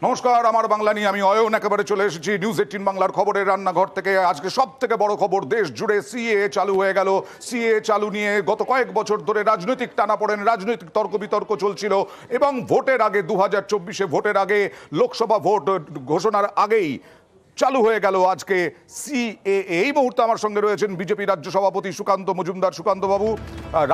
নমস্কার, আমার বাংলা নিয়ে আমি অয়ন একেবারে চলে এসেছি নিউজ 18 বাংলার খবরের রান্নাঘর থেকে। আজকে সব থেকে বড় খবর, দেশ জুড়ে সিএ চালু হয়ে গেল। সিএ চালু নিয়ে গত কয়েক বছর ধরে রাজনৈতিক টানাপোড়েন, রাজনৈতিক তর্ক বিতর্ক চলছিল এবং ভোটের আগে 2024-এ ভোটের আগে, লোকসভা ভোট ঘোষণার আগেই চালু হয়ে গেল আজকে সিএএ। এই মুহূর্তে আমার সঙ্গে রয়েছেন বিজেপি রাজ্য সভাপতি সুকান্ত মজুমদার। সুকান্ত বাবু,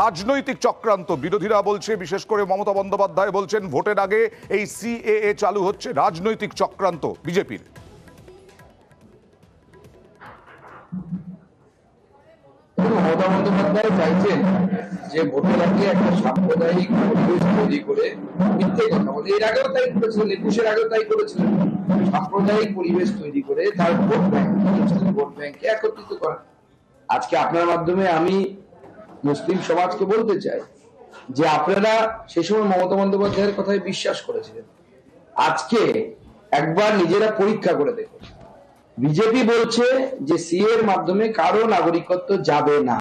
রাজনৈতিক চক্রান্ত বিরোধীরা বলছে, বিশেষ করে মমতা বন্দ্যোপাধ্যায় বলছেন ভোটের আগে এই সিএএ চালু হচ্ছে রাজনৈতিক চক্রান্ত বিজেপির। মমতা বন্দ্যোপাধ্যায় চাইছেন যে ভোটের আগে একটা সাম্প্রদায়িক পরিবেশ তৈরি করে মিথ্যে কথা বলে। এর আগেও তাই করেছিলেন, 21-এর আগেও তাই করেছিলেন। সাম্প্রদায়িক পরিবেশ তৈরি করে তার ভোট ব্যাংক, মুসলিম ভোট ব্যাংককে একত্রিত করা। আজকে আপনার মাধ্যমে আমি মুসলিম সমাজকে বলতে চাই যে আপনারা সে সময় মমতা বন্দ্যোপাধ্যায়ের কথায় বিশ্বাস করেছিলেন। আজকে একবার নিজেরা পরীক্ষা করে দেখুন। বিজেপি বলছে যে সিএ এর মাধ্যমে কারো নাগরিকত্ব যাবে না।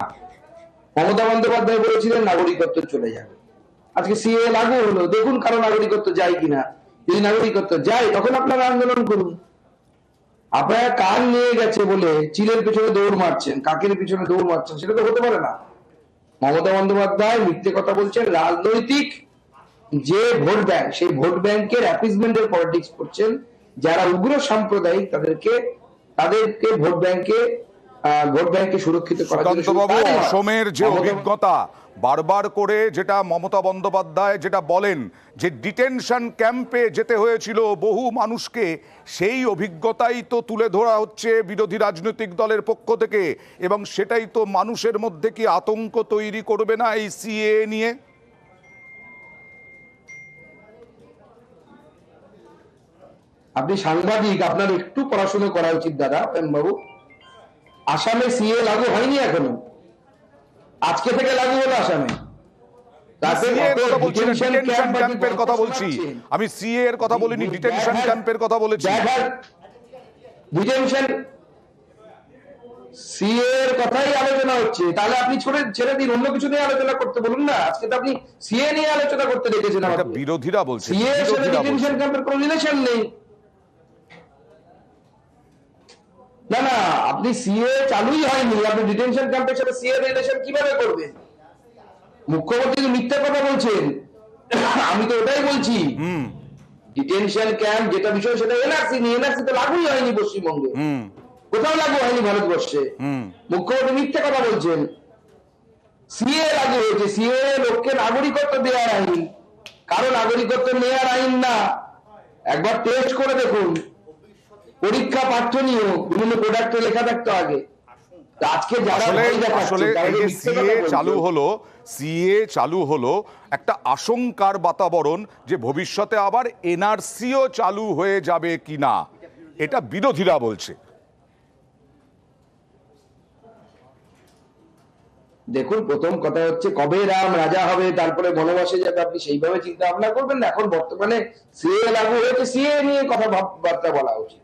মমতা বন্দ্যোপাধ্যায় বলেছিলেন নাগরিকত্ব চলে যাবে। আজকে সিএ লাগু হলো, দেখুন কারো নাগরিকত্ব যায় কিনা। যদি নাগরিকত্ব যায় তখন আপনারা আন্দোলন করুন। আপনারা কান নিয়ে গেছে বলে চিলের পিছনে দৌড় মারছেন, কাকের পিছনে দৌড় মারছেন, সেটা তো হতে পারে না। মমতা বন্দ্যোপাধ্যায় মিথ্যে কথা বলছেন। রাজনৈতিক যে ভোট ব্যাংক, সেই ভোট ব্যাংকের অ্যাপিসমেন্টের পলিটিক্স করছেন। যারা উগ্র সাম্প্রদায়িক তাদেরকে ভোট ব্যাংকে সুরক্ষিত করার জন্য। অসমের যে অভিজ্ঞতা, বারবার করে যেটা মমতা বন্দ্যোপাধ্যায় যেটা বলেন যে ডিটেনশন ক্যাম্পে যেতে হয়েছিল বহু মানুষকে, সেই অভিজ্ঞতাই তো তুলে ধরা হচ্ছে বিরোধী রাজনৈতিক দলের পক্ষ থেকে, এবং সেটাই তো মানুষের মধ্যে কি আতঙ্ক তৈরি করবে না এই সিএ নিয়ে? আপনি সাংবাদিক, আপনার একটু পড়াশোনা করা উচিত দাদা বাবু। আসামে সিএ লাগু হয়নি এখনো, আজকে থেকে লাগু হলো আসামে। আমি সিএ এর কথা বলিনি, ডিটেনশন ক্যাম্পের কথা বলেছি। ডিটেনশন সিএ এর কথাই আলোচনা হচ্ছে, তাহলে আপনি ছেড়ে দিন, অন্য কিছু নিয়ে আলোচনা করতে বলুন না। আজকে তো আপনি সিএ নিয়ে আলোচনা করতে দেখেছেন। বিরোধীরা বলছে সিএ এর সাথে ডিটেনশন ক্যাম্পের কোনো রিলেশন নেই। না না, আপনি সিএ চালুই হয়নি, আপনি ডিটেনশন ক্যাম্পের সাথে সিএ রিলেশন কিভাবে করবেন? মুখ্যমন্ত্রী মিথ্যা কথা বলছেন। আমি তো ওটাই বলছি। ডিটেনশন ক্যাম্প যেটা বিষয় সেটা এনআরসি নিয়ে, এনআরসি তো লাগুই হয়নি পশ্চিমবঙ্গে, কোথাও লাগু হয়নি ভারতবর্ষে। মুখ্যমন্ত্রী মিথ্যা কথা বলছেন। সিএ লাগু হয়েছে, সিএ লোককে নাগরিকত্ব দেওয়ার আইন, কারো নাগরিকত্ব নেওয়ার আইন না। একবার টেস্ট করে দেখুন, পরীক্ষা পাঠ্য নিয়েও বিভিন্ন প্রোডাক্টে লেখা থাকতো আগে। আজকে যারা সিএ চালু হলো একটা আশঙ্কার বাতাবরণ যে ভবিষ্যতে আবার এনআরসিও চালু হয়ে যাবে কিনা, এটা বিরোধীরা বলছে। দেখুন, প্রথম কথা হচ্ছে কবে রাম রাজা হবে, তারপরে বনবাসে যাবে, আপনি সেইভাবে চিন্তা ভাবনা করবেন না। এখন বর্তমানে সিএ লাগু হয়েছে, সিএ নিয়ে কথাবার্তা বলা উচিত।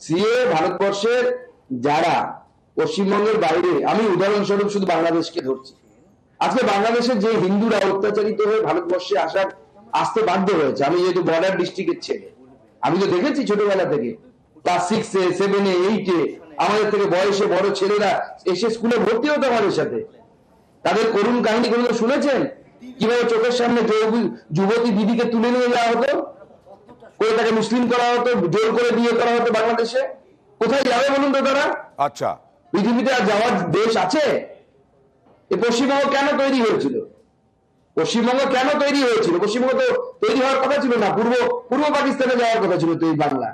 সিএ ভারতবর্ষের যারা পশ্চিমবঙ্গের বাইরে, আমি উদাহরণস্বরূপ শুধু বাংলাদেশকে ধরছি। আজকে বাংলাদেশের যে হিন্দুরা অত্যাচারিত হয়ে ভারতবর্ষে আসতে বাধ্য হয়েছে। আমি যেহেতু বর্ডার ডিস্ট্রিক্টের ছেলে, আমি তো দেখেছি ছোটবেলা থেকে ক্লাস 6-এ 7-এ 8-এ আমাদের থেকে বয়সে বড় ছেলেরা এসে স্কুলে ভর্তি হতো আমাদের সাথে। তাদের করুণ কাহিনী কোনো শুনেছেন? কিভাবে চোখের সামনে যুবতী দিদিকে তুলে নিয়ে যাওয়া হতো, করে তাকে মুসলিম করা হতো, জোর করে বিয়ে করা হতো বাংলাদেশে। কোথায় যাবে বলুন তো তারা? আচ্ছা, পৃথিবীতে আর যাওয়ার দেশ আছে? এই পশ্চিমবঙ্গ কেন তৈরি হয়েছিল? পশ্চিমবঙ্গ কেন তৈরি হয়েছিল? পশ্চিমবঙ্গ তো তৈরি হওয়ার কথা ছিল না, পূর্ব পাকিস্তানে যাওয়ার কথা ছিল। তৈরি বাংলা,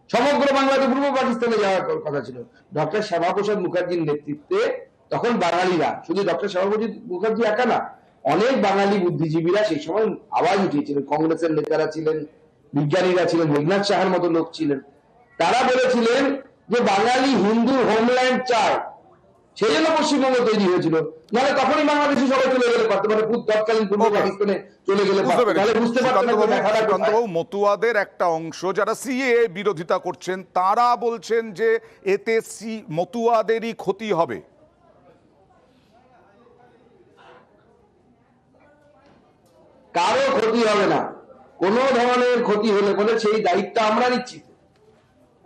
সমগ্র বাংলাতে পূর্ব পাকিস্তানে যাওয়ার কথা ছিল। ডক্টর শ্যামাপ্রসাদ মুখার্জির নেতৃত্বে তখন বাঙালিরা, শুধু ডক্টর শ্যামাপ্রসাদ মুখার্জি একা না, অনেক বাঙালি বুদ্ধিজীবীরা সেই সময় আওয়াজ উঠিয়েছিলেন। কংগ্রেসের নেতারা ছিলেন, বিজ্ঞানীরা ছিলেন, মেঘনাথ সাহার মতো লোক ছিলেন। তারা বলেছিলেন যে বাঙালি হিন্দু হোমল্যান্ড চায়, সেই জন্য পশ্চিমবঙ্গ তৈরি হয়েছিল। নাহলে তখনই বাংলাদেশে সবাই চলে গেলে পারতো, মানে তৎকালীন পূর্ব পাকিস্তানে চলে গেলে বুঝতে পারতেন। মতুয়াদের একটা অংশ যারা সিএ বিরোধিতা করছেন, তারা বলছেন যে এতে মতুয়াদেরই ক্ষতি হবে। কারো ক্ষতি হবে না। কোনো ধরনের ক্ষতি হলে বলে সেই দায়িত্ব আমরা নিচ্ছি,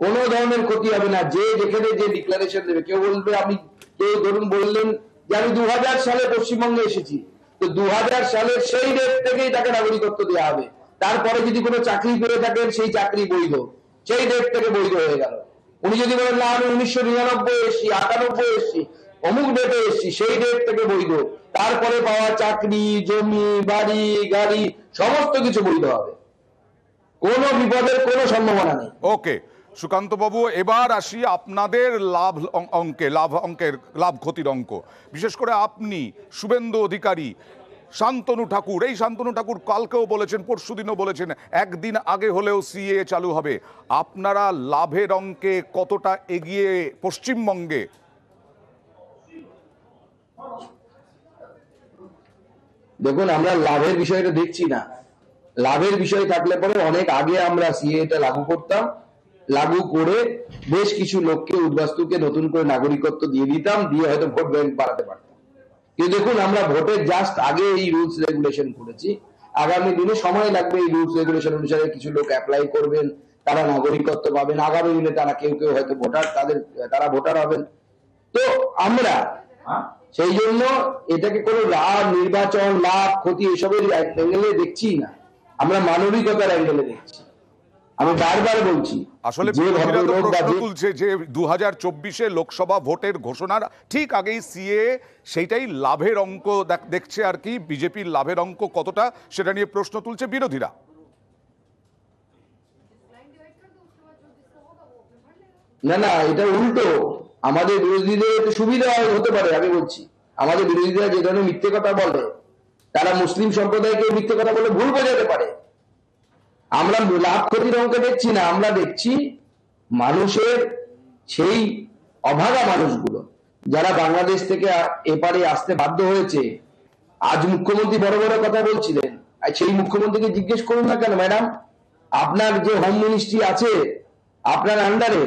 কোনো ধরনের ক্ষতি হবে না। যে যেখানে যে ডিক্লারেশন দেবে, কেউ বলবে আমি, কেউ ধরুন বললেন যে আমি 2000 সালে পশ্চিমবঙ্গে এসেছি, তো 2000 সালের সেই ডেট থেকেই তাকে নাগরিকত্ব দেওয়া হবে। তারপরে যদি কোনো চাকরি করে থাকেন সেই চাকরি বৈধ, সেই ডেট থেকে বৈধ হয়ে গেল। উনি যদি বলেন না আমি 1999 এসেছি, 98 এসেছি, অমুক ডেটে এসেছি, সেই ডেট থেকে বৈধ, তারপরে পাওয়া চাকরি, জমি, বাড়ি, গাড়ি সমস্ত কিছু বৈধ হবে, কোনো বিপদের কোনো সম্ভাবনা নেই। ওকে সুকান্ত বাবু, এবার আসি আপনাদের লাভ ক্ষতির অঙ্ক। বিশেষ করে আপনি, শুভেন্দু অধিকারী, শান্তনু ঠাকুর, এই শান্তনু ঠাকুর কালকেও বলেছেন, পরশুদিনও বলেছেন, একদিন আগে হলেও সিএ চালু হবে। আপনারা লাভের অঙ্কে কতটা এগিয়ে পশ্চিমবঙ্গে? দেখুন, আমরা লাভের বিষয়টা দেখছি না। লাভের বিষয় থাকলে পরে অনেক আগে আমরা সিএটা লাগু করতাম, লাগু করে বেশ কিছু লোককে, উদ্বাস্তুকে নতুন করে নাগরিকত্ব দিয়ে দিতাম, দিয়ে হয়তো ভোট ব্যাংক বাড়াতে পারতাম। কিন্তু দেখুন, আমরা ভোটের জাস্ট আগে এই রুলস রেগুলেশন করেছি। আগামী দিনে সময় লাগবে, এই রুলস রেগুলেশন অনুসারে কিছু লোক অ্যাপ্লাই করবেন, তারা নাগরিকত্ব পাবেন, আগামী দিনে তারা কেউ কেউ হয়তো ভোটার, তারা ভোটার হবেন। তো আমরা সেই জন্য এটাকে কোনো নির্বাচন, লাভ, ক্ষতি এসবের অ্যাঙ্গেলে দেখছি না, আমরা মানবিকতার অ্যাঙ্গেলে দেখছি। আমি বারবার বলছি, আসলে যে বিরোধীরা তো ভদ্রলোক বা প্রশ্ন যে তুলছে যে 2024-এ লোকসভা ভোটের ঘোষণার ঠিক আগেই সিএ, সেইটাই লাভের অঙ্ক দেখছে আর কি। বিজেপির লাভের অঙ্ক কতটা সেটা নিয়ে প্রশ্ন তুলছে বিরোধীরা। না না, এটা উল্টো। আমাদের বিরোধীদের একটু সুবিধা হতে পারে। আমি বলছি, আমাদের বিরোধীরা যে ধরনের মিথ্যে কথা বলে, তারা মুসলিম সম্প্রদায়কে মিথ্যে কথা বলে ভুল বোঝাতে পারে। আমরা লাভ ক্ষতির অঙ্ক দেখছি না, আমরা দেখছি মানুষের, সেই অভাগা মানুষগুলো যারা বাংলাদেশ থেকে এপারে আসতে বাধ্য হয়েছে। আজ মুখ্যমন্ত্রী বড় বড় কথা বলছিলেন, আর সেই মুখ্যমন্ত্রীকে জিজ্ঞেস করুন না কেন, ম্যাডাম, আপনার যে হোম মিনিস্ট্রি আছে আপনার আন্ডারে,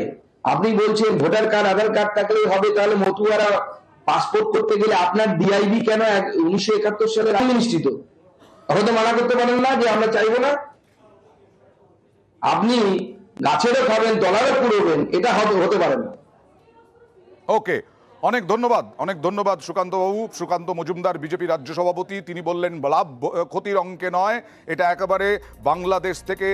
আপনি বলছেন ভোটার কার্ড, আধার কার্ড থাকলেই হবে, তাহলে মতুয়ারা পাসপোর্ট করতে গেলে আপনার ডিআইবি কেন 1971 সালের হোম মিনিস্ট্রি? তো হয়তো মানা করতে পারেন না যে আমরা চাইবো না। আপনি গাছেরও খাবেন, তলারও পুরোবেন, এটা হতে পারে না। ওকে, অনেক ধন্যবাদ সুকান্ত বাবু। সুকান্ত মজুমদার, বিজেপি রাজ্য সভাপতি, তিনি বললেন লাভ ক্ষতির অঙ্কে নয়, এটা একেবারে বাংলাদেশ থেকে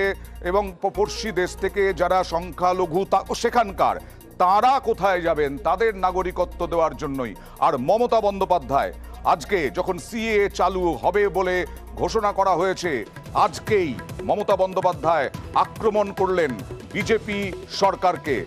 এবং পড়শি দেশ থেকে যারা সংখ্যালঘু সেখানকার, তারা কোথায় যাবেন, তাদের নাগরিকত্ব দেওয়ার জন্যই। আর মমতা বন্দ্যোপাধ্যায় আজকে যখন সিএ চালু হবে বলে ঘোষণা করা হয়েছে, আজকেই মমতা বন্দ্যোপাধ্যায় আক্রমণ করলেন বিজেপি সরকারকে।